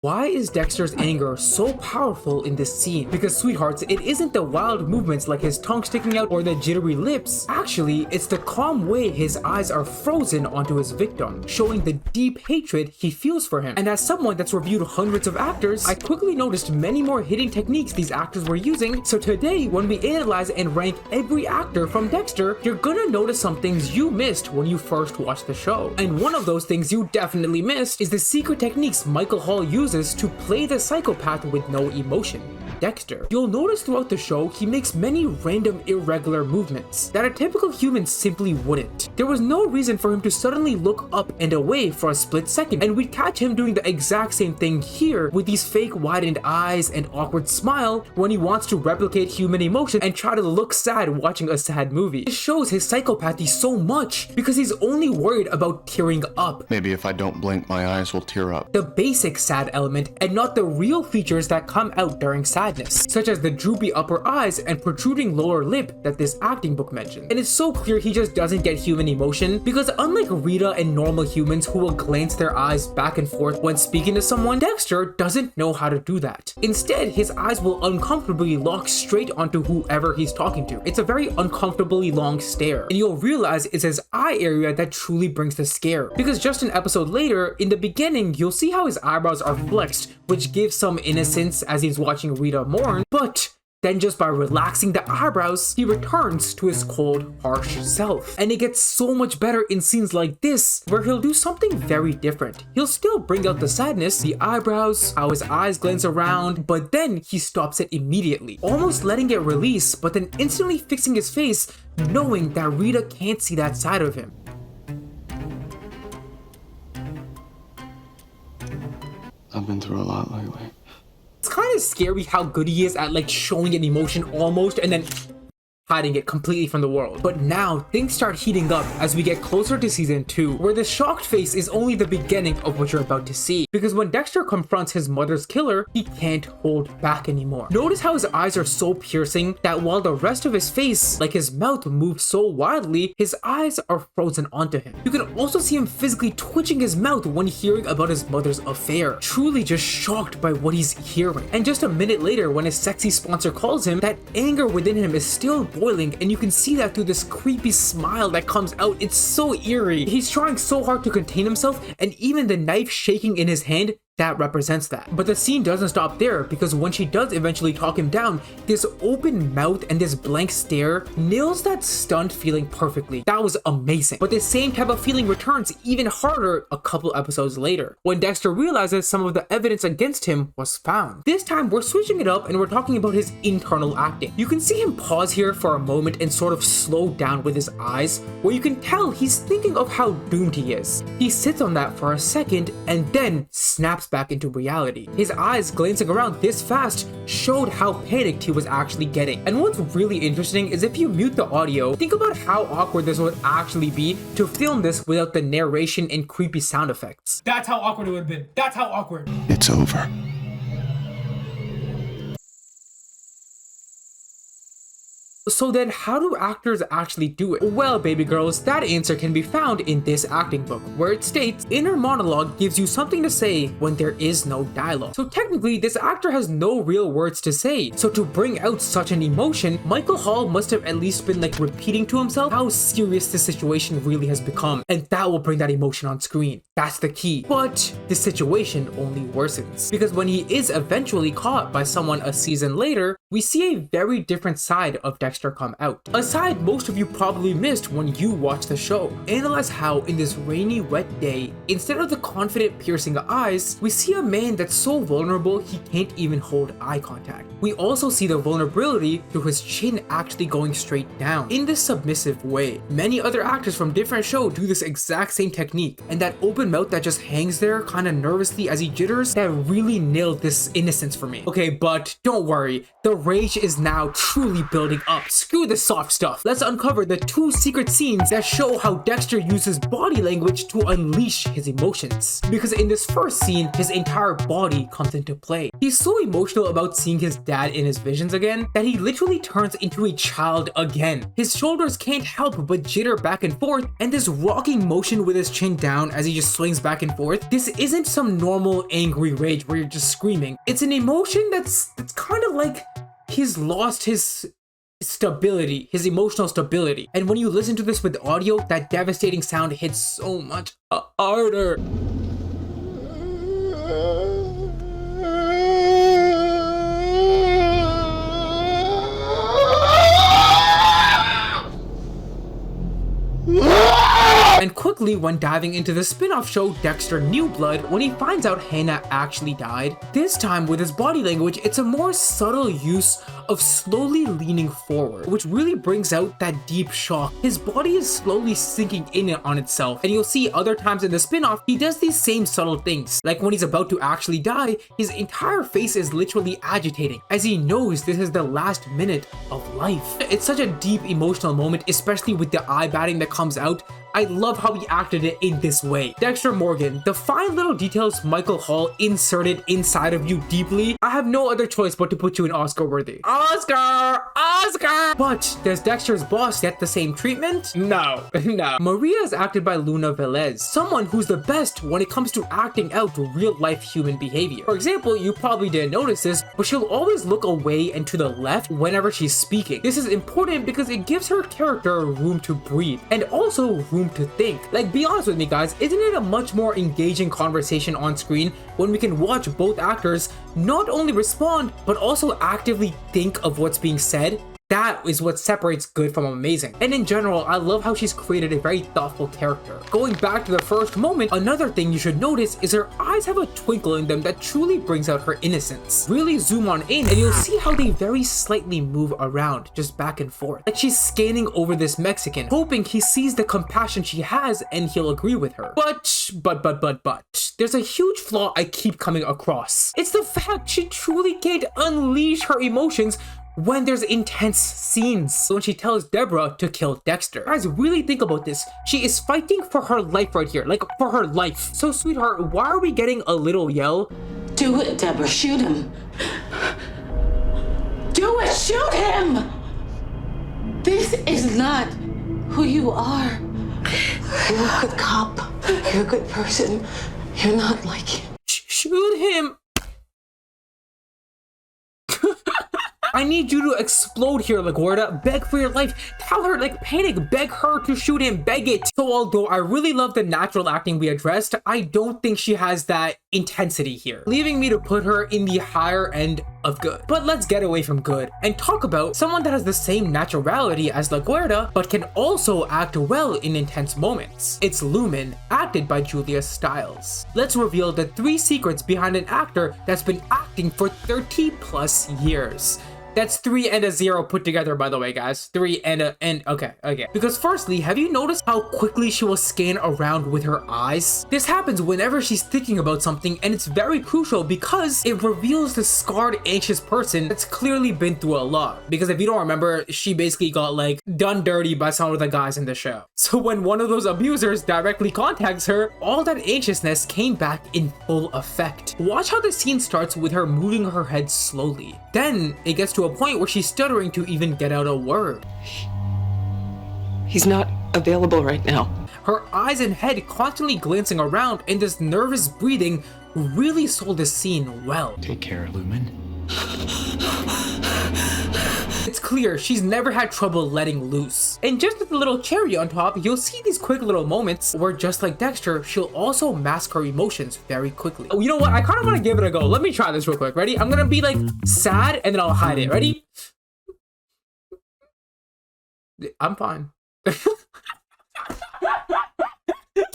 Why is Dexter's anger so powerful in this scene? Because sweethearts, it isn't the wild movements like his tongue sticking out or the jittery lips. Actually, it's the calm way his eyes are frozen onto his victim, showing the deep hatred he feels for him. And as someone that's reviewed hundreds of actors, I quickly noticed many more hidden techniques these actors were using. So today, when we analyze and rank every actor from Dexter, you're gonna notice some things you missed when you first watched the show. And one of those things you definitely missed is the secret techniques Michael Hall uses to play the psychopath with no emotion, Dexter. You'll notice throughout the show he makes many random irregular movements that a typical human simply wouldn't. There was no reason for him to suddenly look up and away for a split second, and we'd catch him doing the exact same thing here with these fake widened eyes and awkward smile when he wants to replicate human emotion and try to look sad watching a sad movie. This shows his psychopathy so much because he's only worried about tearing up. Maybe if I don't blink, my eyes will tear up. The basic sad element and not the real features that come out during sadness, such as the droopy upper eyes and protruding lower lip that this acting book mentioned. And it's so clear he just doesn't get human emotion because unlike Rita and normal humans who will glance their eyes back and forth when speaking to someone, Dexter doesn't know how to do that. Instead, his eyes will uncomfortably lock straight onto whoever he's talking to. It's a very uncomfortably long stare, and you'll realize it's his eye area that truly brings the scare. Because just an episode later, in the beginning, you'll see how his eyebrows are flexed, which gives some innocence as he's watching Rita mourn, but then just by relaxing the eyebrows, he returns to his cold, harsh self. And it gets so much better in scenes like this, where he'll do something very different. He'll still bring out the sadness, the eyebrows, how his eyes glance around, but then he stops it immediately, almost letting it release, but then instantly fixing his face, knowing that Rita can't see that side of him. I've been through a lot lately. It's kind of scary how good he is at like showing an emotion almost and then hiding it completely from the world. But now things start heating up as we get closer to season 2, where the shocked face is only the beginning of what you're about to see. Because when Dexter confronts his mother's killer, he can't hold back anymore. Notice how his eyes are so piercing that while the rest of his face, like his mouth, moves so wildly, his eyes are frozen onto him. You can also see him physically twitching his mouth when hearing about his mother's affair, truly just shocked by what he's hearing. And just a minute later, when his sexy sponsor calls him, that anger within him is still boiling, and you can see that through this creepy smile that comes out. It's so eerie. He's trying so hard to contain himself, and even the knife shaking in his hand, that represents that. But the scene doesn't stop there, because when she does eventually talk him down, this open mouth and this blank stare nails that stunned feeling perfectly. That was amazing. But this same type of feeling returns even harder a couple episodes later, when Dexter realizes some of the evidence against him was found. This time we're switching it up and we're talking about his internal acting. You can see him pause here for a moment and sort of slow down with his eyes, where you can tell he's thinking of how doomed he is. He sits on that for a second and then snaps back into reality. His eyes glancing around this fast showed how panicked he was actually getting. And what's really interesting is if you mute the audio, think about how awkward this would actually be to film this without the narration and creepy sound effects. That's how awkward it would have been. That's how awkward. It's over. So then how do actors actually do it? Well, baby girls, that answer can be found in this acting book, where it states, inner monologue gives you something to say when there is no dialogue. So technically, this actor has no real words to say. So to bring out such an emotion, Michael Hall must have at least been like repeating to himself how serious the situation really has become, and that will bring that emotion on screen. That's the key. But the situation only worsens, because when he is eventually caught by someone a season later, we see a very different side of Dexter come out. A side most of you probably missed when you watched the show. Analyze how in this rainy, wet day, instead of the confident, piercing eyes, we see a man that's so vulnerable he can't even hold eye contact. We also see the vulnerability through his chin actually going straight down in this submissive way. Many other actors from different shows do this exact same technique, and that open mouth that just hangs there kind of nervously as he jitters, that really nailed this innocence for me. Okay, but don't worry, the rage is now truly building up. Screw the soft stuff. Let's uncover the 2 secret scenes that show how Dexter uses body language to unleash his emotions. Because in this first scene, his entire body comes into play. He's so emotional about seeing his dad in his visions again that he literally turns into a child again. His shoulders can't help but jitter back and forth, and this rocking motion with his chin down as he just swings back and forth. This isn't some normal angry rage where you're just screaming. It's an emotion that's kind of like he's lost his stability, his emotional stability. And when you listen to this with audio, that devastating sound hits so much harder. And quickly, when diving into the spin-off show Dexter New Blood, when he finds out Hannah actually died, this time with his body language, it's a more subtle use of slowly leaning forward, which really brings out that deep shock. His body is slowly sinking in on itself, and you'll see other times in the spin-off, he does these same subtle things. Like when he's about to actually die, his entire face is literally agitating, as he knows this is the last minute of life. It's such a deep emotional moment, especially with the eye batting that comes out. I love how he acted it in this way. Dexter Morgan, the fine little details Michael Hall inserted inside of you deeply. I have no other choice but to put you in Oscar worthy. Oscar! Oscar! But does Dexter's boss get the same treatment? No, no. Maria is acted by Velez, someone who's the best when it comes to acting out real life human behavior. For example, you probably didn't notice this, but she'll always look away and to the left whenever she's speaking. This is important because it gives her character room to breathe and also room to think. Like, be honest with me guys, isn't it a much more engaging conversation on screen when we can watch both actors not only respond but also actively think of what's being said? That is what separates good from amazing. And in general, I love how she's created a very thoughtful character. Going back to the first moment, another thing you should notice is her eyes have a twinkle in them that truly brings out her innocence. Really zoom on in and you'll see how they very slightly move around, just back and forth. Like she's scanning over this Mexican, hoping he sees the compassion she has and he'll agree with her. But, there's a huge flaw I keep coming across. It's the fact she truly can't unleash her emotions when there's intense scenes. When she tells Debra to kill Dexter. Guys, really think about this. She is fighting for her life right here. Like, for her life. So, sweetheart, why are we getting a little yell? Do it, Debra. Shoot him. Do it. Shoot him. This is not who you are. You're a good cop. You're a good person. You're not like him. Shoot him. I need you to explode here, Laguerta. Beg for your life. Tell her, like, panic. Beg her to shoot him. Beg it. So although I really love the natural acting we addressed, I don't think she has that intensity here, leaving me to put her in the higher end of good. But let's get away from good and talk about someone that has the same naturality as Laguerta, but can also act well in intense moments. It's Lumen, acted by Julia Stiles. Let's reveal the 3 secrets behind an actor that's been acting for 30 plus years. That's 3 and a 0 put together, by the way, guys. 3 and a, okay. Because firstly, have you noticed how quickly she will scan around with her eyes? This happens whenever she's thinking about something, and it's very crucial because it reveals the scarred, anxious person that's clearly been through a lot. Because if you don't remember, she basically got, like, done dirty by some of the guys in the show. So when one of those abusers directly contacts her, all that anxiousness came back in full effect. Watch how the scene starts with her moving her head slowly. Then it gets to a point where she's stuttering to even get out a word. He's not available right now. Her eyes and head constantly glancing around, and this nervous breathing really sold the scene well. Take care, Lumen. It's clear she's never had trouble letting loose. And just with a little cherry on top, you'll see these quick little moments where, just like Dexter, she'll also mask her emotions very quickly. Oh, you know what? I kind of want to give it a go. Let me try this real quick. Ready? I'm gonna be like sad and then I'll hide it. Ready? I'm fine.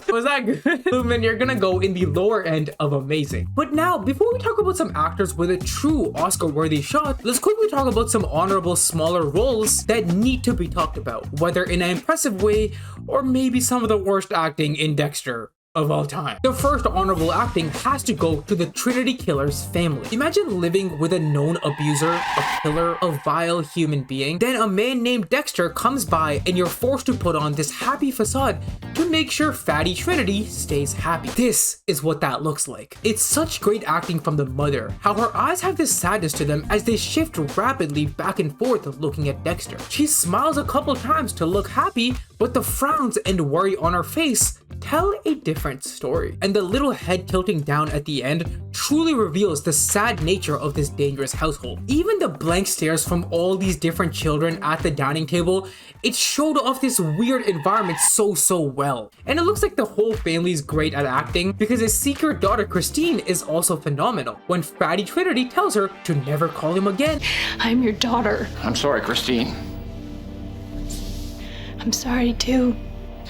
Was that good? Lumen, you're gonna go in the lower end of amazing. But now, before we talk about some actors with a true Oscar-worthy shot, let's quickly talk about some honorable smaller roles that need to be talked about, whether in an impressive way or maybe some of the worst acting in Dexter of all time. The first honorable acting has to go to the Trinity killer's family. Imagine living with a known abuser, a killer, a vile human being. Then a man named Dexter comes by and you're forced to put on this happy facade to make sure fatty Trinity stays happy. This is what that looks like. It's such great acting from the mother, how her eyes have this sadness to them as they shift rapidly back and forth looking at Dexter. She smiles a couple times to look happy, but the frowns and worry on her face tell a different story. And the little head tilting down at the end truly reveals the sad nature of this dangerous household. Even the blank stares from all these different children at the dining table, it showed off this weird environment so well. And it looks like the whole family is great at acting because his secret daughter Christine is also phenomenal when fatty Trinity tells her to never call him again. I'm your daughter. I'm sorry, Christine. I'm sorry too.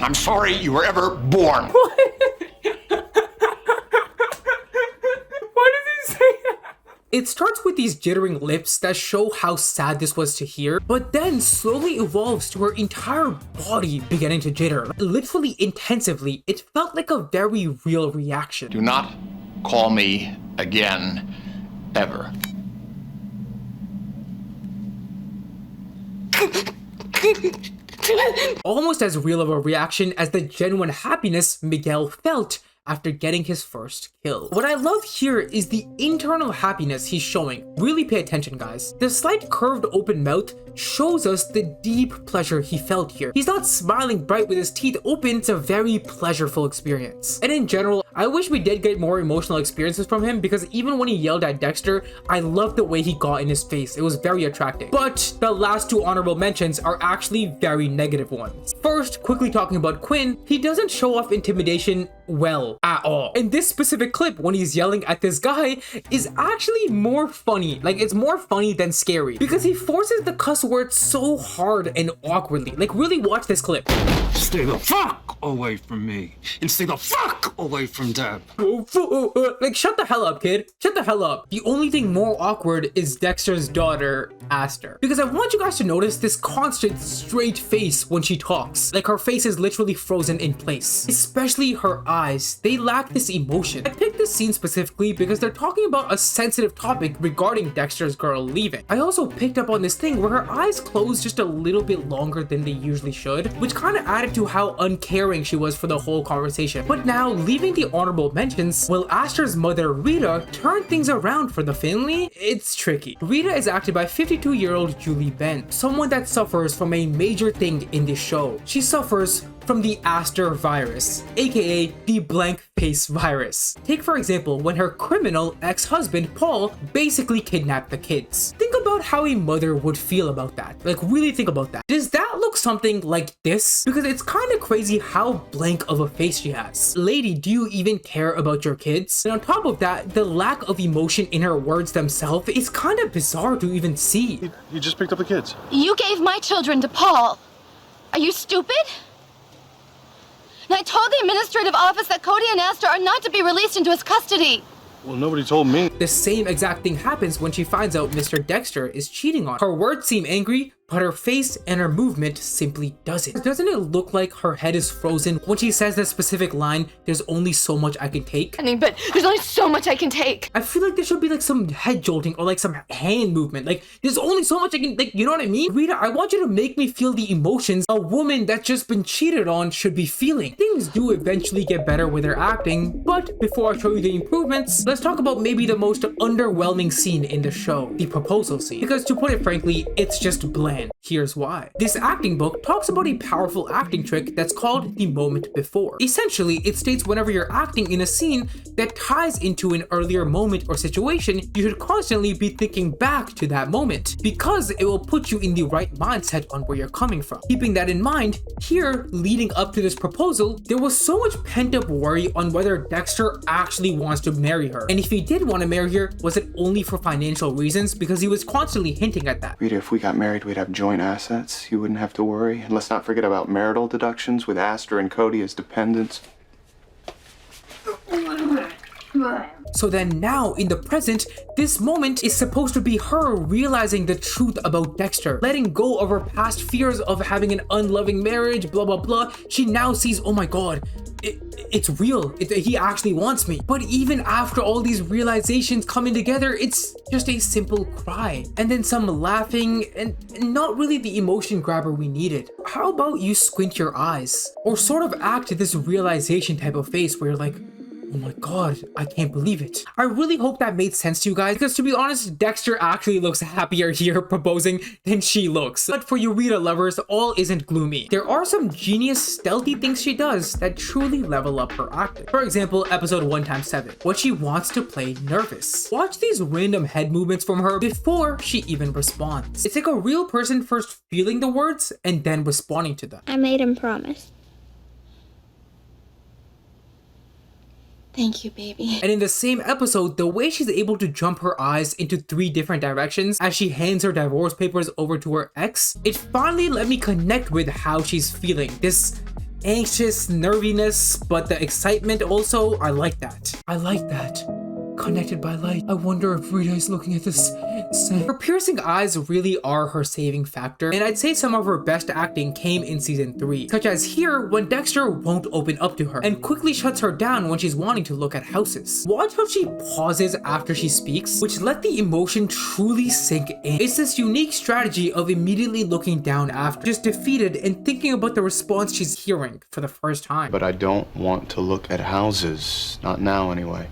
I'm sorry you were ever born. Why does he say that? It starts with these jittering lips that show how sad this was to hear, but then slowly evolves to her entire body beginning to jitter. Literally intensively, it felt like a very real reaction. Do not call me again, ever. Almost as real of a reaction as the genuine happiness Miguel felt after getting his first kill. What I love here is the internal happiness he's showing. Really pay attention, guys. The slight curved open mouth shows us the deep pleasure he felt here. He's not smiling bright with his teeth open. It's a very pleasurable experience. And in general, I wish we did get more emotional experiences from him because even when he yelled at Dexter, I loved the way he got in his face. It was very attractive. But the last two honorable mentions are actually very negative ones. First, quickly talking about Quinn, he doesn't show off intimidation well at all. In this specific clip, when he's yelling at this guy, is actually more funny. Like, it's more funny than scary because he forces the cuss word so hard and awkwardly. Like, really watch this clip. Stay the fuck away from me and stay the fuck away from Deb. Like, shut the hell up, kid. Shut the hell up. The only thing more awkward is Dexter's daughter, Astor. Because I want you guys to notice this constant straight face when she talks. Like, her face is literally frozen in place. Especially her eyes. They lack this emotion. I picked this scene specifically because they're talking about a sensitive topic regarding Dexter's girl leaving. I also picked up on this thing where her eyes closed just a little bit longer than they usually should, which kind of added to how uncaring she was for the whole conversation. But now, leaving the honorable mentions, will Astor's mother Rita turn things around for the family? It's tricky. Rita is acted by 52-year-old Julie Benz, someone that suffers from a major thing in this show. She suffers from the Astor virus, aka the blank face virus. Take for example when her criminal ex-husband Paul basically kidnapped the kids. Think about how a mother would feel about that. Like, really think about that. Does that look something like this? Because it's kind of crazy how blank of a face she has. Lady, do you even care about your kids? And on top of that, the lack of emotion in her words themselves is kind of bizarre to even see. You just picked up the kids. You gave my children to Paul. Are you stupid? And I told the administrative office that Cody and Astor are not to be released into his custody. Well, nobody told me. The same exact thing happens when she finds out Mr. Dexter is cheating on her. Her words seem angry, but her face and her movement simply doesn't. Doesn't it look like her head is frozen when she says that specific line, "There's only so much I can take"? Honey, but there's only so much I can take. I feel like there should be like some head jolting or like some hand movement. Like, there's only so much I can, like, you know what I mean? Rita, I want you to make me feel the emotions a woman that's just been cheated on should be feeling. Things do eventually get better with her acting, but before I show you the improvements, let's talk about maybe the most underwhelming scene in the show, the proposal scene. Because to put it frankly, it's just bland. Here's why. This acting book talks about a powerful acting trick that's called the moment before. Essentially, it states whenever you're acting in a scene that ties into an earlier moment or situation, you should constantly be thinking back to that moment because it will put you in the right mindset on where you're coming from. Keeping that in mind, here, leading up to this proposal, there was so much pent-up worry on whether Dexter actually wants to marry her. And if he did want to marry her, was it only for financial reasons? Because he was constantly hinting at that. Rita, if we got married, we'd have joint assets. You wouldn't have to worry. And let's not forget about marital deductions with Astor and Cody as dependents. So then now, in the present, this moment is supposed to be her realizing the truth about Dexter, letting go of her past fears of having an unloving marriage, blah blah blah. She now sees, oh my god, it's real. He actually wants me. But even after all these realizations coming together, it's just a simple cry. And then some laughing and not really the emotion grabber we needed. How about you squint your eyes? Or sort of act this realization type of face where you're like, oh my god, I can't believe it. I really hope that made sense to you guys, because to be honest, Dexter actually looks happier here proposing than she looks. But for you Rita lovers, all isn't gloomy. There are some genius stealthy things she does that truly level up her acting. For example, episode 1x7, when she wants to play nervous. Watch these random head movements from her before she even responds. It's like a real person first feeling the words and then responding to them. I made him promise. Thank you, baby. And in the same episode, the way she's able to jump her eyes into 3 different directions as she hands her divorce papers over to her ex, it finally let me connect with how she's feeling. This anxious nerviness, but the excitement also, I like that. I like that. Connected by light. I wonder if Rita is looking at this. Her piercing eyes really are her saving factor, and I'd say some of her best acting came in season 3, such as here when Dexter won't open up to her and quickly shuts her down when she's wanting to look at houses. Watch how she pauses after she speaks, which let the emotion truly sink in. It's this unique strategy of immediately looking down after, just defeated and thinking about the response she's hearing for the first time. But I don't want to look at houses. Not now, anyway.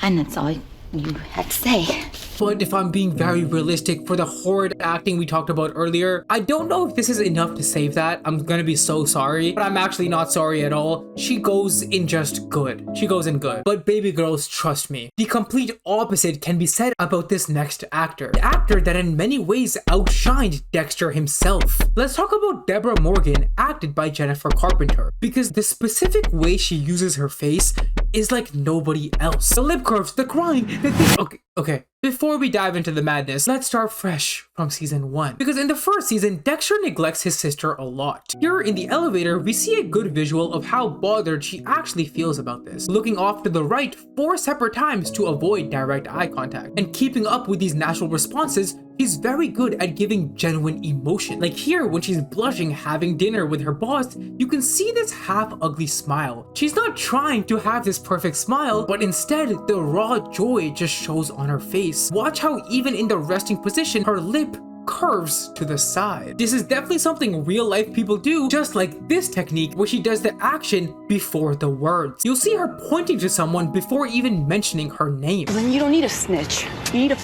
And that's all you had to say. But if I'm being very realistic, for the horrid acting we talked about earlier, I don't know if this is enough to save that. I'm gonna be so sorry, but I'm actually not sorry at all. She goes in just good. She goes in good. But baby girls, trust me, the complete opposite can be said about this next actor. The actor that in many ways outshined Dexter himself. Let's talk about Debra Morgan, acted by Jennifer Carpenter, because the specific way she uses her face is like nobody else. The lip curves, the crying, the thing. Okay. Before we dive into the madness, let's start fresh from season 1. Because in the first season, Dexter neglects his sister a lot. Here in the elevator, we see a good visual of how bothered she actually feels about this. Looking off to the right 4 separate times to avoid direct eye contact. And keeping up with these natural responses, she's very good at giving genuine emotion. Like here, when she's blushing having dinner with her boss, you can see this half ugly smile. She's not trying to have this perfect smile, but instead, the raw joy just shows on her face. Watch how even in the resting position, her lip curves to the side. This is definitely something real life people do, just like this technique where she does the action before the words. You'll see her pointing to someone before even mentioning her name. Then you don't need a snitch. You need a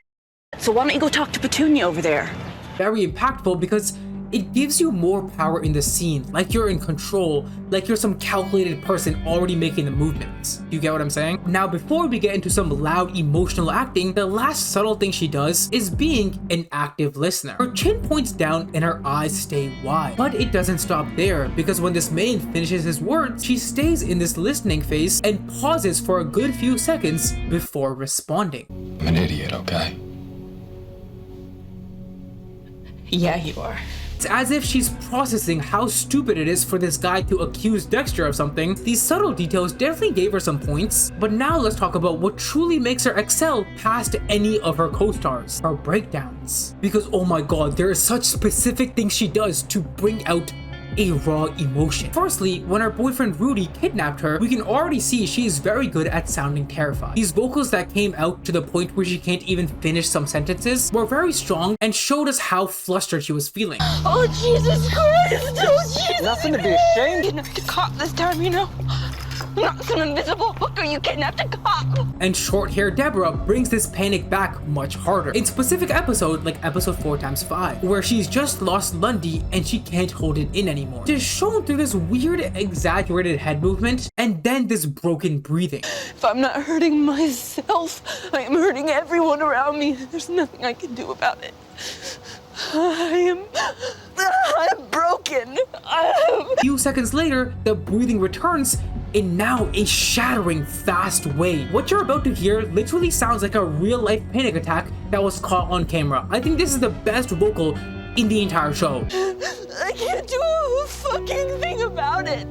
so why don't you go talk to Petunia over there? Very impactful because it gives you more power in the scene, like you're in control, like you're some calculated person already making the movements. You get what I'm saying? Now, before we get into some loud emotional acting, the last subtle thing she does is being an active listener. Her chin points down and her eyes stay wide. But it doesn't stop there, because when this man finishes his words, she stays in this listening phase and pauses for a good few seconds before responding. I'm an idiot, okay? Yeah, you are. It's as if she's processing how stupid it is for this guy to accuse Dexter of something. These subtle details definitely gave her some points, but now let's talk about what truly makes her excel past any of her co-stars, her breakdowns. Because oh my god, there are such specific things she does to bring out a raw emotion. Firstly, when her boyfriend Rudy kidnapped her, we can already see she is very good at sounding terrified. These vocals that came out to the point where she can't even finish some sentences were very strong and showed us how flustered she was feeling. Oh, Jesus Christ! Oh, Jesus Nothing to be ashamed. You kidnapped a cop this time, you know? Not some invisible hooker, you kidnapped a cop! And short hair Debra brings this panic back much harder. In specific episode, like episode 4x5, where she's just lost Lundy and she can't hold it in anymore. It is shown through this weird exaggerated head movement and then this broken breathing. If I'm not hurting myself, I am hurting everyone around me. There's nothing I can do about it. I'm broken. A few seconds later, the breathing returns in now a shattering fast way. What you're about to hear literally sounds like a real-life panic attack that was caught on camera. I think this is the best vocal in the entire show. I can't do a fucking thing about it.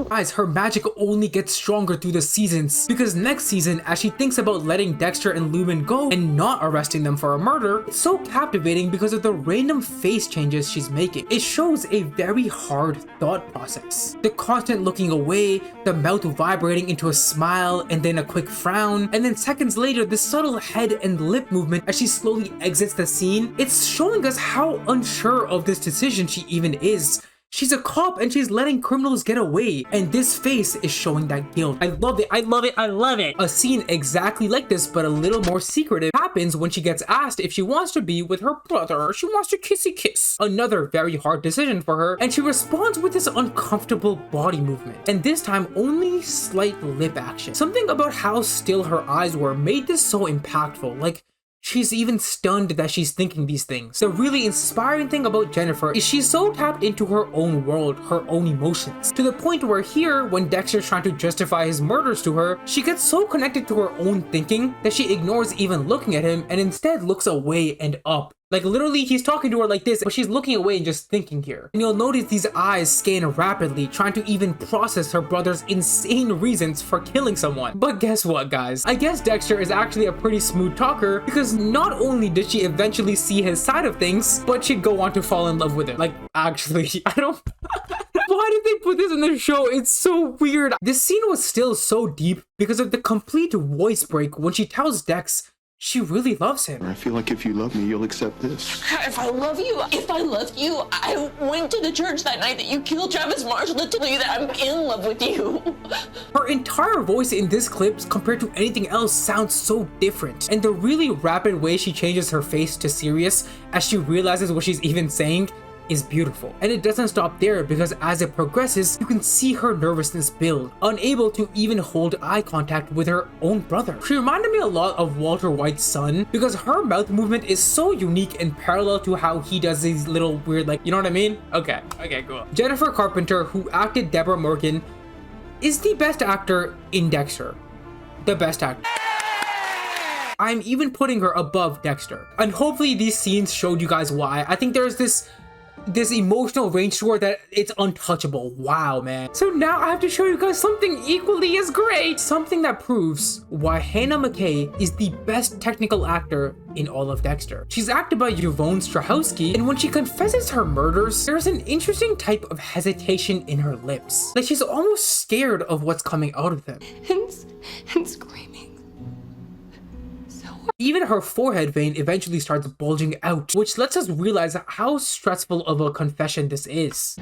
Guys, her magic only gets stronger through the seasons, because next season, as she thinks about letting Dexter and Lumen go and not arresting them for a murder, it's so captivating because of the random face changes she's making. It shows a very hard thought process. The constant looking away, the mouth vibrating into a smile and then a quick frown, and then seconds later the subtle head and lip movement as she slowly exits the scene. It's showing us how unsure of this decision she even is. She's a cop and she's letting criminals get away, and this face is showing that guilt. I love it, I love it, I love it. A scene exactly like this, but a little more secretive, happens when she gets asked if she wants to be with her brother. She wants to kissy kiss. Another very hard decision for her, and she responds with this uncomfortable body movement, and this time only slight lip action. Something about how still her eyes were made this so impactful. Like, she's even stunned that she's thinking these things. The really inspiring thing about Jennifer is she's so tapped into her own world, her own emotions, to the point where here, when Dexter's trying to justify his murders to her, she gets so connected to her own thinking that she ignores even looking at him and instead looks away and up. Like, literally, he's talking to her like this, but she's looking away and just thinking here. And you'll notice these eyes scan rapidly, trying to even process her brother's insane reasons for killing someone. But guess what, guys? I guess Dexter is actually a pretty smooth talker, because not only did she eventually see his side of things, but she'd go on to fall in love with it. Like, actually, I don't... Why did they put this in the show? It's so weird. This scene was still so deep because of the complete voice break when she tells Dex she really loves him. I feel like if you love me, you'll accept this. If I loved you, I went to the church that night that you killed Travis Marshall to tell you that I'm in love with you. Her entire voice in this clip compared to anything else sounds so different, and the really rapid way she changes her face to serious as she realizes what she's even saying is beautiful. And it doesn't stop there, because as it progresses, you can see her nervousness build, unable to even hold eye contact with her own brother. She reminded me a lot of Walter White's son, because her mouth movement is so unique and parallel to how he does these little weird, like, you know what I mean? Okay, cool. Jennifer Carpenter, who acted Debra Morgan, is the best actor in Dexter. The best actor. I'm even putting her above Dexter. And hopefully these scenes showed you guys why. I think there's this emotional range to her that it's untouchable. Wow, man. So now I have to show you guys something equally as great. Something that proves why Hannah McKay is the best technical actor in all of Dexter. She's acted by Yvonne Strahovski, and when she confesses her murders, there's an interesting type of hesitation in her lips. Like, she's almost scared of what's coming out of them. And screaming. Even her forehead vein eventually starts bulging out, which lets us realize how stressful of a confession this is.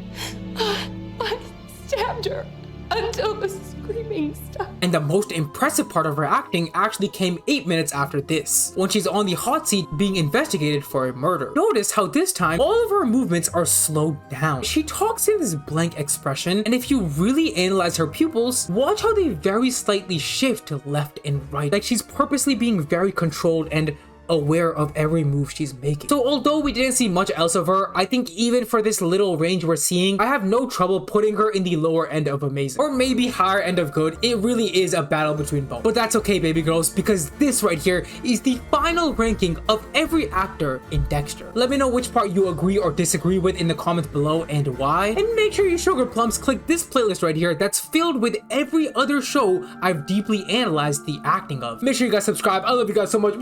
I stabbed her until the screaming stopped. And the most impressive part of her acting actually came 8 minutes after this, when she's on the hot seat being investigated for a murder. Notice how this time, all of her movements are slowed down. She talks in this blank expression, and if you really analyze her pupils, watch how they very slightly shift to left and right. Like, she's purposely being very controlled and aware of every move she's making. So although we didn't see much else of her, I think even for this little range we're seeing, I have no trouble putting her in the lower end of amazing, or maybe higher end of good. It really is a battle between both. But that's okay, baby girls, because this right here is the final ranking of every actor in Dexter. Let me know which part you agree or disagree with in the comments below and why. And make sure you sugar plums click this playlist right here that's filled with every other show I've deeply analyzed the acting of. Make sure you guys subscribe. I love you guys so much.